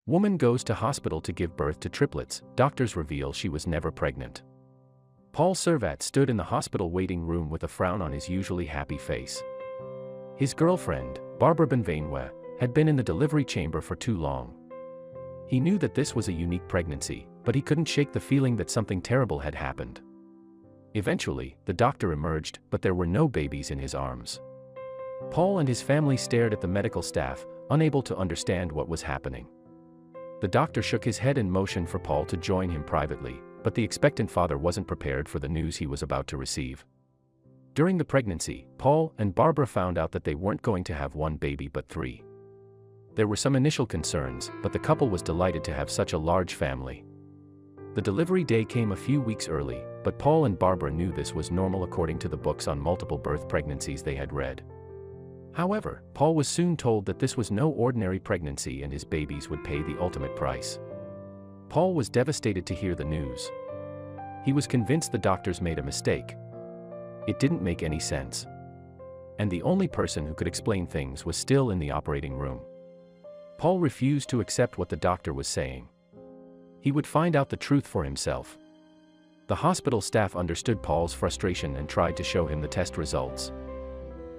Woman goes to hospital to give birth to triplets. Doctors reveal she was never pregnant. Paul Servat stood in the hospital waiting room with a frown on his usually happy face. His girlfriend, Barbara Bienvenue, had been in the delivery chamber for too long. He knew that this was a unique pregnancy, but he couldn't shake the feeling that something terrible had happened. Eventually, the doctor emerged, but there were no babies in his arms. Paul and his family stared at the medical staff, unable to understand what was happening. The doctor shook his head and motioned for Paul to join him privately, but the expectant father wasn't prepared for the news he was about to receive. During the pregnancy, Paul and Barbara found out that they weren't going to have one baby but three. There were some initial concerns, but the couple was delighted to have such a large family. The delivery day came a few weeks early, but Paul and Barbara knew this was normal according to the books on multiple birth pregnancies they had read. However, Paul was soon told that this was no ordinary pregnancy and his babies would pay the ultimate price. Paul was devastated to hear the news. He was convinced the doctors made a mistake. It didn't make any sense. And the only person who could explain things was still in the operating room. Paul refused to accept what the doctor was saying. He would find out the truth for himself. The hospital staff understood Paul's frustration and tried to show him the test results.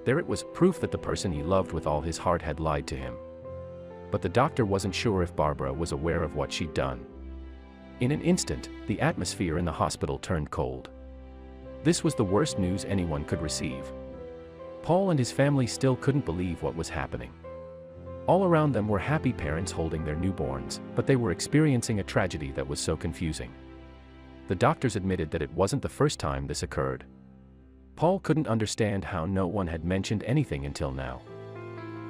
There it was, proof that the person he loved with all his heart had lied to him. But the doctor wasn't sure if Barbara was aware of what she'd done. In an instant, the atmosphere in the hospital turned cold. This was the worst news anyone could receive. Paul and his family still couldn't believe what was happening. All around them were happy parents holding their newborns, but they were experiencing a tragedy that was so confusing. The doctors admitted that it wasn't the first time this occurred. Paul couldn't understand how no one had mentioned anything until now.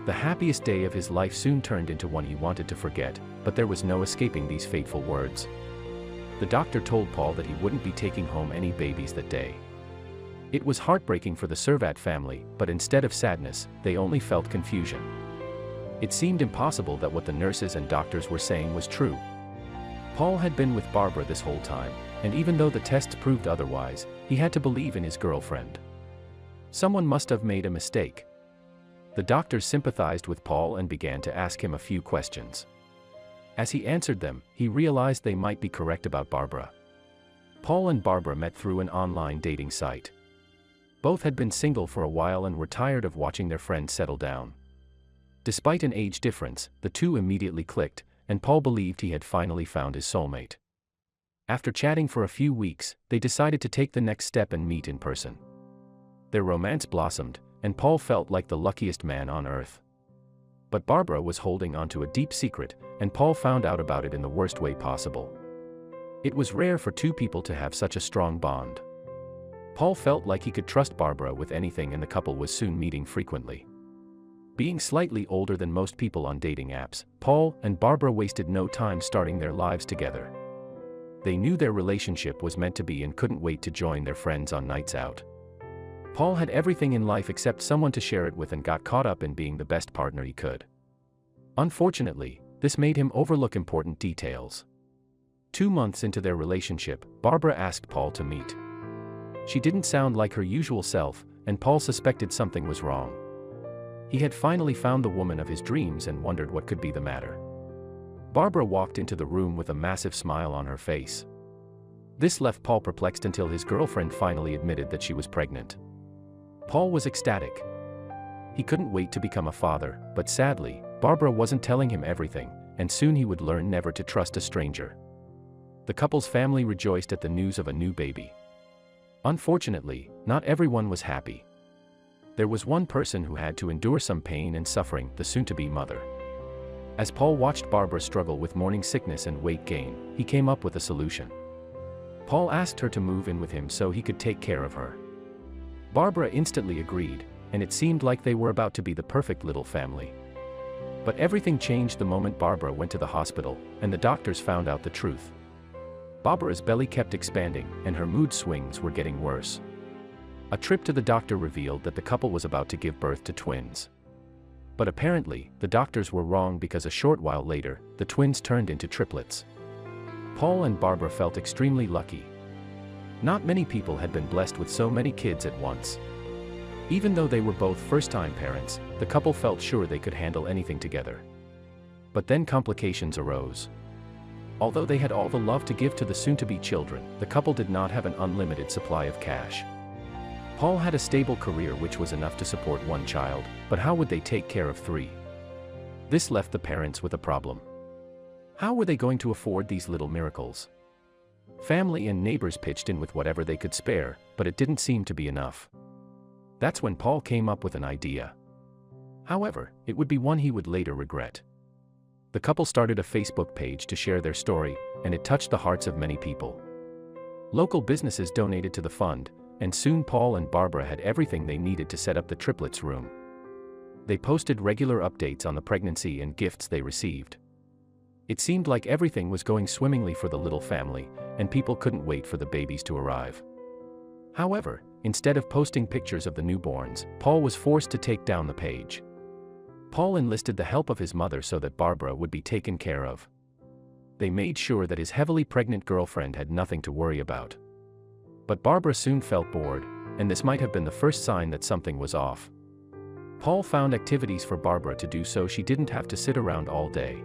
The happiest day of his life soon turned into one he wanted to forget, but there was no escaping these fateful words. The doctor told Paul that he wouldn't be taking home any babies that day. It was heartbreaking for the Servat family, but instead of sadness, they only felt confusion. It seemed impossible that what the nurses and doctors were saying was true. Paul had been with Barbara this whole time, and even though the tests proved otherwise, he had to believe in his girlfriend. Someone must have made a mistake. The doctors sympathized with Paul and began to ask him a few questions. As he answered them, he realized they might be correct about Barbara. Paul and Barbara met through an online dating site. Both had been single for a while and were tired of watching their friends settle down. Despite an age difference, the two immediately clicked, and Paul believed he had finally found his soulmate. After chatting for a few weeks, they decided to take the next step and meet in person. Their romance blossomed, and Paul felt like the luckiest man on earth. But Barbara was holding onto a deep secret, and Paul found out about it in the worst way possible. It was rare for two people to have such a strong bond. Paul felt like he could trust Barbara with anything, and the couple was soon meeting frequently. Being slightly older than most people on dating apps, Paul and Barbara wasted no time starting their lives together. They knew their relationship was meant to be and couldn't wait to join their friends on nights out. Paul had everything in life except someone to share it with and got caught up in being the best partner he could. Unfortunately, this made him overlook important details. 2 months into their relationship, Barbara asked Paul to meet. She didn't sound like her usual self, and Paul suspected something was wrong. He had finally found the woman of his dreams and wondered what could be the matter. Barbara walked into the room with a massive smile on her face. This left Paul perplexed until his girlfriend finally admitted that she was pregnant. Paul was ecstatic. He couldn't wait to become a father, but sadly, Barbara wasn't telling him everything, and soon he would learn never to trust a stranger. The couple's family rejoiced at the news of a new baby. Unfortunately, not everyone was happy. There was one person who had to endure some pain and suffering, the soon-to-be mother. As Paul watched Barbara struggle with morning sickness and weight gain, he came up with a solution. Paul asked her to move in with him so he could take care of her. Barbara instantly agreed, and it seemed like they were about to be the perfect little family. But everything changed the moment Barbara went to the hospital, and the doctors found out the truth. Barbara's belly kept expanding, and her mood swings were getting worse. A trip to the doctor revealed that the couple was about to give birth to twins. But apparently, the doctors were wrong because a short while later, the twins turned into triplets. Paul and Barbara felt extremely lucky. Not many people had been blessed with so many kids at once. Even though they were both first-time parents, the couple felt sure they could handle anything together. But then complications arose. Although they had all the love to give to the soon-to-be children, the couple did not have an unlimited supply of cash. Paul had a stable career which was enough to support one child, but how would they take care of three? This left the parents with a problem. How were they going to afford these little miracles? Family and neighbors pitched in with whatever they could spare, but it didn't seem to be enough. That's when Paul came up with an idea. However, it would be one he would later regret. The couple started a Facebook page to share their story, and it touched the hearts of many people. Local businesses donated to the fund, and soon Paul and Barbara had everything they needed to set up the Triplets room. They posted regular updates on the pregnancy and gifts they received. It seemed like everything was going swimmingly for the little family, and people couldn't wait for the babies to arrive. However, instead of posting pictures of the newborns, Paul was forced to take down the page. Paul enlisted the help of his mother so that Barbara would be taken care of. They made sure that his heavily pregnant girlfriend had nothing to worry about. But Barbara soon felt bored, and this might have been the first sign that something was off. Paul found activities for Barbara to do so she didn't have to sit around all day.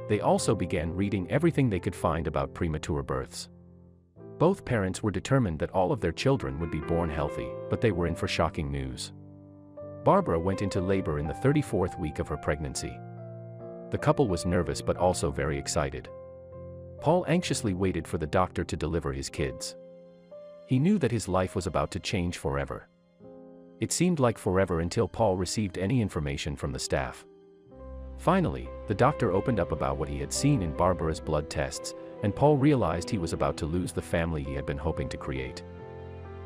They also began reading everything they could find about premature births. Both parents were determined that all of their children would be born healthy, but they were in for shocking news. Barbara went into labor in the 34th week of her pregnancy. The couple was nervous but also very excited. Paul anxiously waited for the doctor to deliver his kids. He knew that his life was about to change forever. It seemed like forever until Paul received any information from the staff. Finally, the doctor opened up about what he had seen in Barbara's blood tests, and Paul realized he was about to lose the family he had been hoping to create.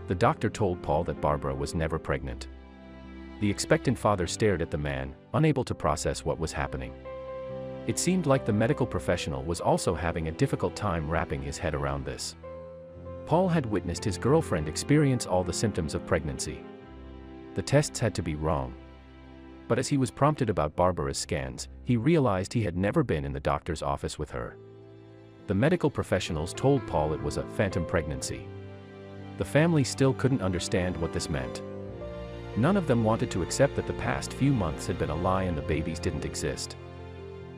The doctor told Paul that Barbara was never pregnant. The expectant father stared at the man, unable to process what was happening. It seemed like the medical professional was also having a difficult time wrapping his head around this. Paul had witnessed his girlfriend experience all the symptoms of pregnancy. The tests had to be wrong. But as he was prompted about Barbara's scans, he realized he had never been in the doctor's office with her. The medical professionals told Paul it was a phantom pregnancy. The family still couldn't understand what this meant. None of them wanted to accept that the past few months had been a lie and the babies didn't exist.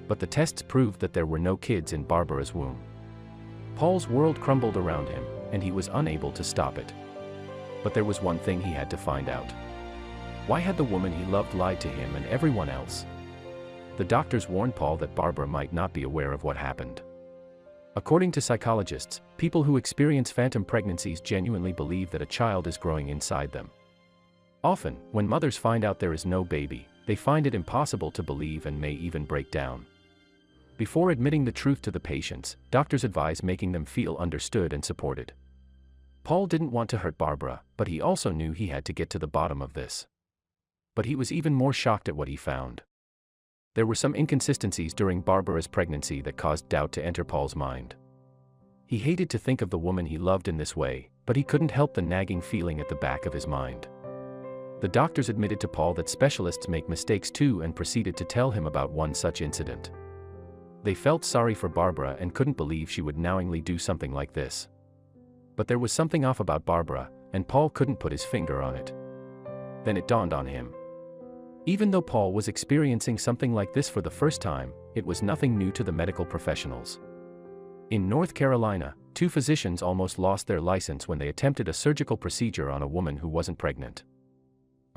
But the tests proved that there were no kids in Barbara's womb. Paul's world crumbled around him, and he was unable to stop it. But there was one thing he had to find out. Why had the woman he loved lied to him and everyone else? The doctors warned Paul that Barbara might not be aware of what happened. According to psychologists, people who experience phantom pregnancies genuinely believe that a child is growing inside them. Often, when mothers find out there is no baby, they find it impossible to believe and may even break down. Before admitting the truth to the patients, doctors advise making them feel understood and supported. Paul didn't want to hurt Barbara, but he also knew he had to get to the bottom of this. But he was even more shocked at what he found. There were some inconsistencies during Barbara's pregnancy that caused doubt to enter Paul's mind. He hated to think of the woman he loved in this way, but he couldn't help the nagging feeling at the back of his mind. The doctors admitted to Paul that specialists make mistakes too and proceeded to tell him about one such incident. They felt sorry for Barbara and couldn't believe she would knowingly do something like this. But there was something off about Barbara, and Paul couldn't put his finger on it. Then it dawned on him. Even though Paul was experiencing something like this for the first time, it was nothing new to the medical professionals. In North Carolina, 2 physicians almost lost their license when they attempted a surgical procedure on a woman who wasn't pregnant.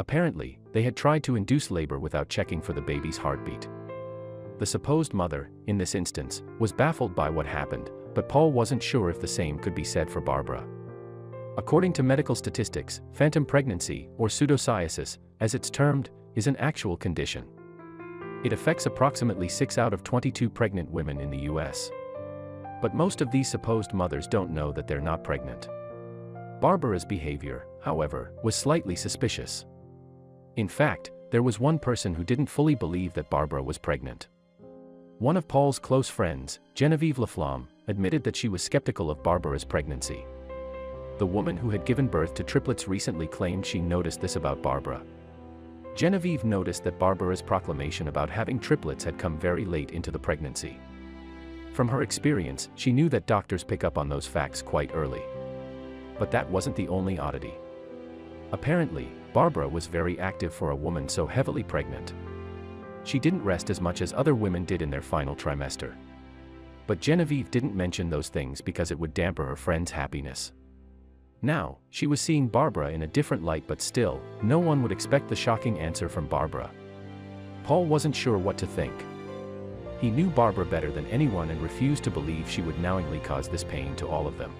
Apparently, they had tried to induce labor without checking for the baby's heartbeat. The supposed mother, in this instance, was baffled by what happened, but Paul wasn't sure if the same could be said for Barbara. According to medical statistics, phantom pregnancy, or pseudocyesis, as it's termed, is an actual condition. It affects approximately 6 out of 22 pregnant women in the US. But most of these supposed mothers don't know that they're not pregnant. Barbara's behavior, however, was slightly suspicious. In fact, there was one person who didn't fully believe that Barbara was pregnant. One of Paul's close friends, Genevieve Laflamme, admitted that she was skeptical of Barbara's pregnancy. The woman who had given birth to triplets recently claimed she noticed this about Barbara. Genevieve noticed that Barbara's proclamation about having triplets had come very late into the pregnancy. From her experience, she knew that doctors pick up on those facts quite early. But that wasn't the only oddity. Apparently, Barbara was very active for a woman so heavily pregnant. She didn't rest as much as other women did in their final trimester. But Genevieve didn't mention those things because it would dampen her friend's happiness. Now, she was seeing Barbara in a different light, but still, no one would expect the shocking answer from Barbara. Paul wasn't sure what to think. He knew Barbara better than anyone and refused to believe she would knowingly cause this pain to all of them.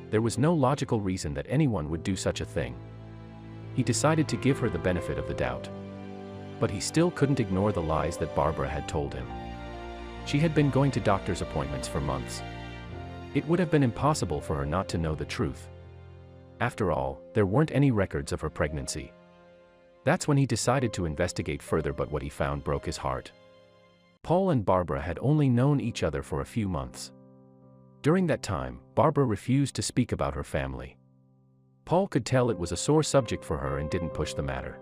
There was no logical reason that anyone would do such a thing. He decided to give her the benefit of the doubt. But he still couldn't ignore the lies that Barbara had told him. She had been going to doctor's appointments for months. It would have been impossible for her not to know the truth. After all, there weren't any records of her pregnancy. That's when he decided to investigate further, but what he found broke his heart. Paul and Barbara had only known each other for a few months. During that time, Barbara refused to speak about her family. Paul could tell it was a sore subject for her and didn't push the matter.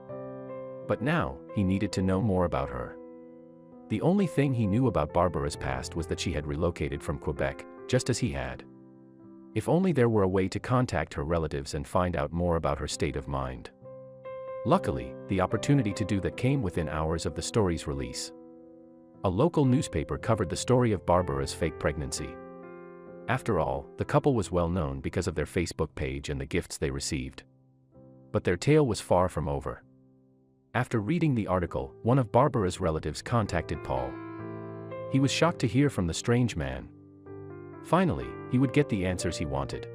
But now, he needed to know more about her. The only thing he knew about Barbara's past was that she had relocated from Quebec, just as he had. If only there were a way to contact her relatives and find out more about her state of mind. Luckily, the opportunity to do that came within hours of the story's release. A local newspaper covered the story of Barbara's fake pregnancy. After all, the couple was well known because of their Facebook page and the gifts they received. But their tale was far from over. After reading the article, one of Barbara's relatives contacted Paul. He was shocked to hear from the strange man. Finally, he would get the answers he wanted.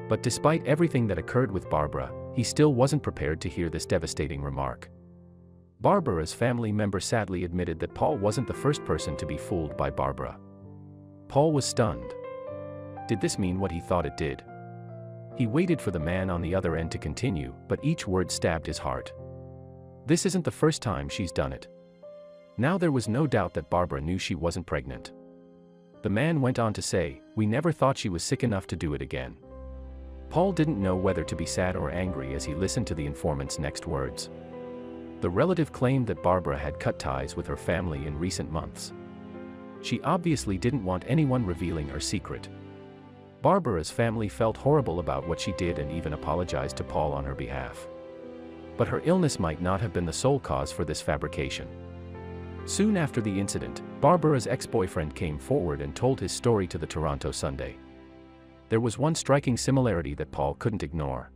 But despite everything that occurred with Barbara, he still wasn't prepared to hear this devastating remark. Barbara's family member sadly admitted that Paul wasn't the first person to be fooled by Barbara. Paul was stunned. Did this mean what he thought it did? He waited for the man on the other end to continue, but each word stabbed his heart. This isn't the first time she's done it. Now there was no doubt that Barbara knew she wasn't pregnant. The man went on to say, "We never thought she was sick enough to do it again." Paul didn't know whether to be sad or angry as he listened to the informant's next words. The relative claimed that Barbara had cut ties with her family in recent months. She obviously didn't want anyone revealing her secret. Barbara's family felt horrible about what she did and even apologized to Paul on her behalf. But her illness might not have been the sole cause for this fabrication. Soon after the incident, Barbara's ex-boyfriend came forward and told his story to the Toronto Sunday. There was one striking similarity that Paul couldn't ignore.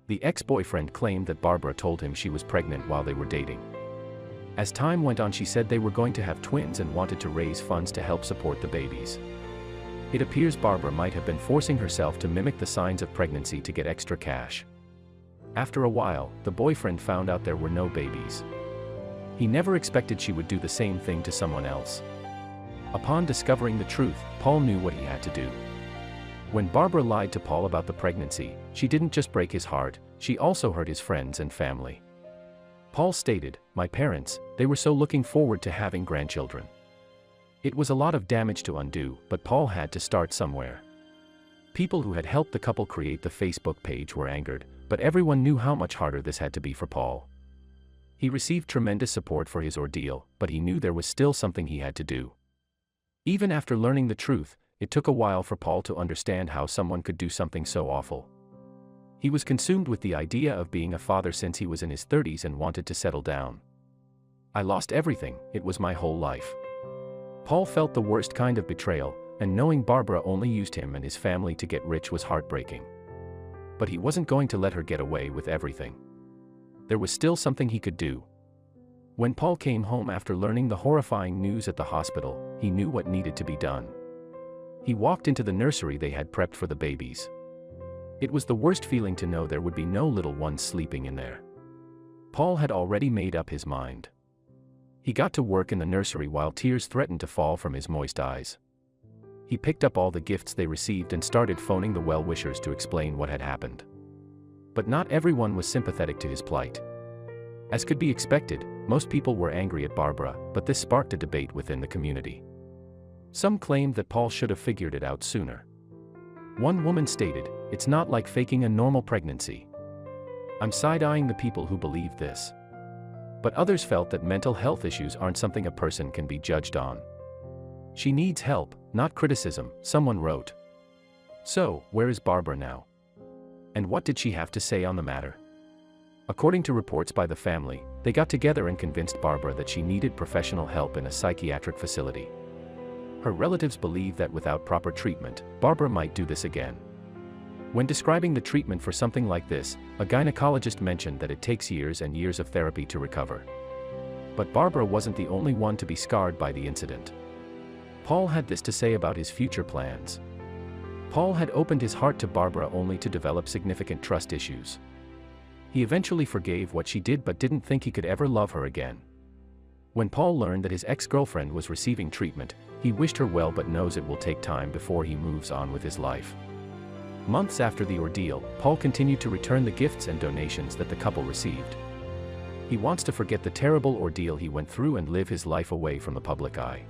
The ex-boyfriend claimed that Barbara told him she was pregnant while they were dating. As time went on, she said they were going to have twins and wanted to raise funds to help support the babies. It appears Barbara might have been forcing herself to mimic the signs of pregnancy to get extra cash. After a while, the boyfriend found out there were no babies. He never expected she would do the same thing to someone else. Upon discovering the truth, Paul knew what he had to do. When Barbara lied to Paul about the pregnancy, she didn't just break his heart, she also hurt his friends and family. Paul stated, "My parents, they were so looking forward to having grandchildren." It was a lot of damage to undo, but Paul had to start somewhere. People who had helped the couple create the Facebook page were angered, but everyone knew how much harder this had to be for Paul. He received tremendous support for his ordeal, but he knew there was still something he had to do. Even after learning the truth, it took a while for Paul to understand how someone could do something so awful. He was consumed with the idea of being a father since he was in his 30s and wanted to settle down. "I lost everything, it was my whole life." Paul felt the worst kind of betrayal, and knowing Barbara only used him and his family to get rich was heartbreaking. But he wasn't going to let her get away with everything. There was still something he could do. When Paul came home after learning the horrifying news at the hospital, he knew what needed to be done. He walked into the nursery they had prepped for the babies. It was the worst feeling to know there would be no little ones sleeping in there. Paul had already made up his mind. He got to work in the nursery while tears threatened to fall from his moist eyes. He picked up all the gifts they received and started phoning the well-wishers to explain what had happened. But not everyone was sympathetic to his plight. As could be expected, most people were angry at Barbara, but this sparked a debate within the community. Some claimed that Paul should have figured it out sooner. One woman stated, "It's not like faking a normal pregnancy." I'm side-eyeing the people who believe this. But others felt that mental health issues aren't something a person can be judged on. "She needs help, not criticism," someone wrote. So, where is Barbara now? And what did she have to say on the matter? According to reports by the family, They got together and convinced Barbara that she needed professional help in a psychiatric facility. Her relatives believed that without proper treatment, Barbara might do this again. When describing the treatment for something like this, a gynecologist mentioned that it takes years and years of therapy to recover. But Barbara wasn't the only one to be scarred by the incident. Paul had this to say about his future plans. Paul had opened his heart to Barbara only to develop significant trust issues. He eventually forgave what she did but didn't think he could ever love her again. When Paul learned that his ex-girlfriend was receiving treatment, he wished her well but knows it will take time before he moves on with his life. Months after the ordeal, Paul continued to return the gifts and donations that the couple received. He wants to forget the terrible ordeal he went through and live his life away from the public eye.